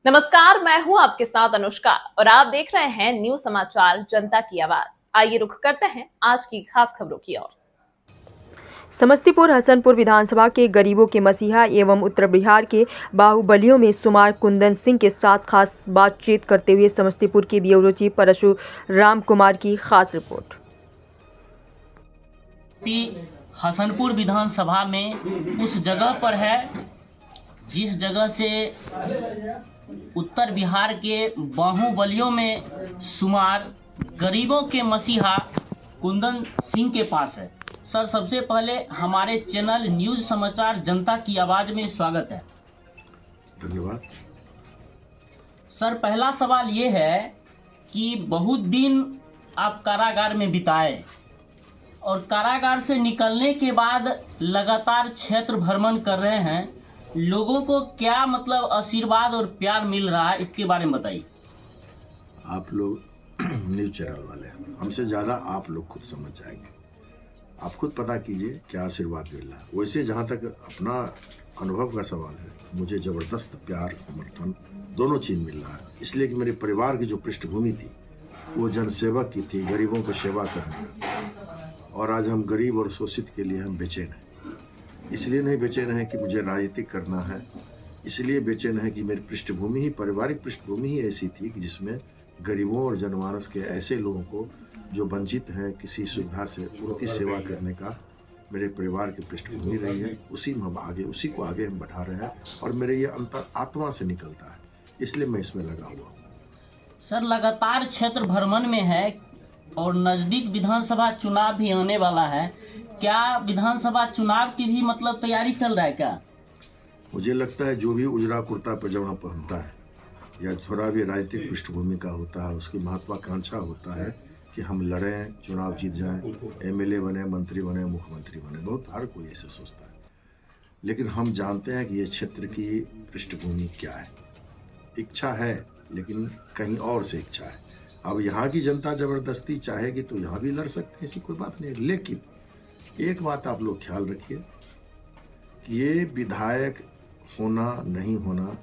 नमस्कार, मैं हूं आपके साथ अनुष्का और आप देख रहे हैं न्यूज समाचार जनता की आवाज। आइए रुख करते हैं आज की खास खबरों की ओर। समस्तीपुर हसनपुर विधानसभा के गरीबों के मसीहा एवं उत्तर बिहार के बाहुबलियों में शुमार कुंदन सिंह के साथ खास बातचीत करते हुए समस्तीपुर के ब्यूरो चीफ परशुराम कुमार की खास रिपोर्ट। हसनपुर विधानसभा में उस जगह पर है जिस जगह से उत्तर बिहार के बाहुबलियों में शुमार गरीबों के मसीहा कुंदन सिंह के पास है। सर, सबसे पहले हमारे चैनल न्यूज समाचार जनता की आवाज में स्वागत है। धन्यवाद। सर, पहला सवाल ये है कि बहुत दिन आप कारागार में बिताए और कारागार से निकलने के बाद लगातार क्षेत्र भ्रमण कर रहे हैं, लोगों को क्या मतलब आशीर्वाद और प्यार मिल रहा है, इसके बारे में बताइए। आप लोग न्यूज चैनल वाले हमसे ज़्यादा आप लोग खुद समझ जाएंगे। आप खुद पता कीजिए क्या आशीर्वाद मिल रहा है। वैसे जहाँ तक अपना अनुभव का सवाल है, मुझे ज़बरदस्त प्यार समर्थन दोनों चीज़ मिल रहा है। इसलिए कि मेरे परिवार की जो पृष्ठभूमि थी वो जनसेवक की थी, गरीबों को सेवा करने का। और आज हम गरीब और शोषित के लिए हम बेचैन हैं। इसलिए नहीं बेचैन है कि मुझे राजनीति करना है, इसलिए बेचैन है कि मेरी पृष्ठभूमि ही, पारिवारिक पृष्ठभूमि ही ऐसी थी कि जिसमें गरीबों और जनमानस के ऐसे लोगों को जो वंचित हैं किसी सुविधा से, उनकी सेवा करने का मेरे परिवार की पृष्ठभूमि रही है। उसी में हम आगे, उसी को आगे हम बढ़ा रहे हैं और मेरे ये अंतर आत्मा से निकलता है, इसलिए मैं इसमें लगा हुआ हूँ। सर, लगातार क्षेत्र भ्रमण में है और नजदीक विधानसभा चुनाव भी आने वाला है, क्या विधानसभा चुनाव की भी मतलब तैयारी चल रहा है क्या? मुझे लगता है जो भी उजरा कुर्ता पजामा पहनता है या थोड़ा भी राजनीतिक पृष्ठभूमि का होता है, उसकी महत्वाकांक्षा होता है कि हम लड़ें, चुनाव जीत जाएं, एमएलए बने, मंत्री बने, मुख्यमंत्री बने। बहुत हर कोई ऐसे सोचता है, लेकिन हम जानते हैं कि ये क्षेत्र की पृष्ठभूमि क्या है। इच्छा है लेकिन कहीं और से इच्छा है। अब यहाँ की जनता जबरदस्ती चाहेगी तो यहाँ भी लड़ सकते हैं, ऐसी कोई बात नहीं। लेकिन एक बात आप लोग ख्याल रखिए कि ये विधायक होना नहीं होना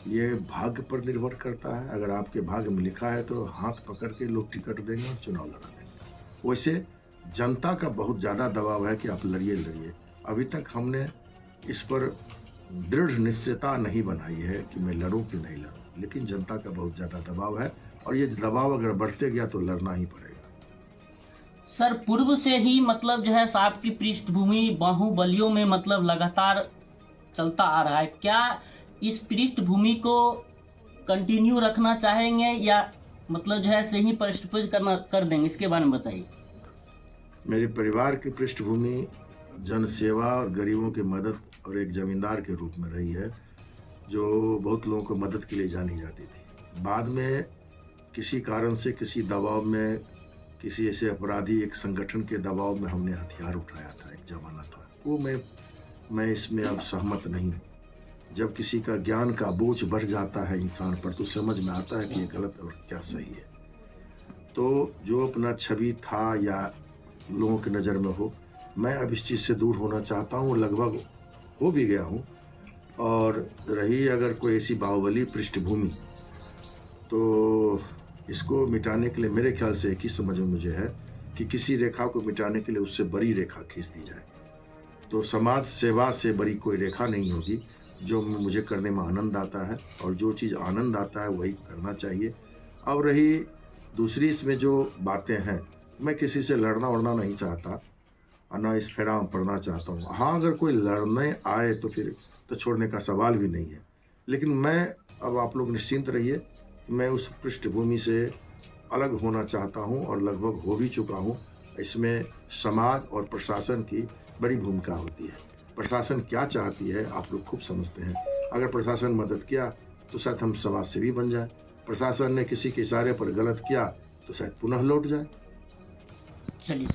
ये भाग्य पर निर्भर करता है। अगर आपके भाग्य में लिखा है तो हाथ पकड़ के लोग टिकट देंगे और चुनाव लड़ा देंगे। वैसे जनता का बहुत ज़्यादा दबाव है कि आप लड़िए। अभी तक हमने इस पर दृढ़ निश्चयता नहीं बनाई है कि मैं लड़ूं कि नहीं लड़ूं, लेकिन जनता का बहुत ज़्यादा दबाव है और ये दबाव अगर बढ़ते गया तो लड़ना ही पड़ेगा। सर, पूर्व से ही मतलब जो है आपकी पृष्ठभूमि बाहुबलियों में मतलब लगातार चलता आ रहा है, क्या इस पृष्ठभूमि को कंटिन्यू रखना चाहेंगे या मतलब जो है सही पृष्ठभूमि कर देंगे, इसके बारे में बताइए। मेरे परिवार की पृष्ठभूमि जनसेवा और गरीबों की मदद और एक जमींदार के रूप में रही है, जो बहुत लोगों को मदद के लिए जानी जाती थी। बाद में किसी कारण से, किसी दबाव में, किसी ऐसे अपराधी एक संगठन के दबाव में हमने हथियार उठाया था, एक जमाना था वो। मैं इसमें अब सहमत नहीं हूँ। जब किसी का ज्ञान का बोझ बढ़ जाता है इंसान पर तो समझ में आता है कि ये गलत और क्या सही है। तो जो अपना छवि था या लोगों की नज़र में हो, मैं अब इस चीज़ से दूर होना चाहता हूँ, लगभग हो भी गया हूँ। और रही अगर कोई ऐसी बाहुबली पृष्ठभूमि, तो इसको मिटाने के लिए मेरे ख्याल से एक ही समझ में मुझे है कि किसी रेखा को मिटाने के लिए उससे बड़ी रेखा खींच दी जाए। तो समाज सेवा से बड़ी कोई रेखा नहीं होगी जो मुझे करने में आनंद आता है, और जो चीज़ आनंद आता है वही करना चाहिए। अब रही दूसरी इसमें जो बातें हैं, मैं किसी से लड़ना उड़ना नहीं चाहता और ना इस फेरा में पड़ना चाहता हूँ। हाँ, अगर कोई लड़ने आए तो फिर तो छोड़ने का सवाल भी नहीं है। लेकिन मैं, अब आप लोग निश्चिंत रहिए, मैं उस पृष्ठभूमि से अलग होना चाहता हूँ और लगभग हो भी चुका हूँ। इसमें समाज और प्रशासन की बड़ी भूमिका होती है। प्रशासन क्या चाहती है आप लोग खूब समझते हैं। अगर प्रशासन मदद किया तो शायद हम समाज से भी बन जाए, प्रशासन ने किसी के इशारे पर गलत किया तो शायद पुनः लौट जाए। चलिए।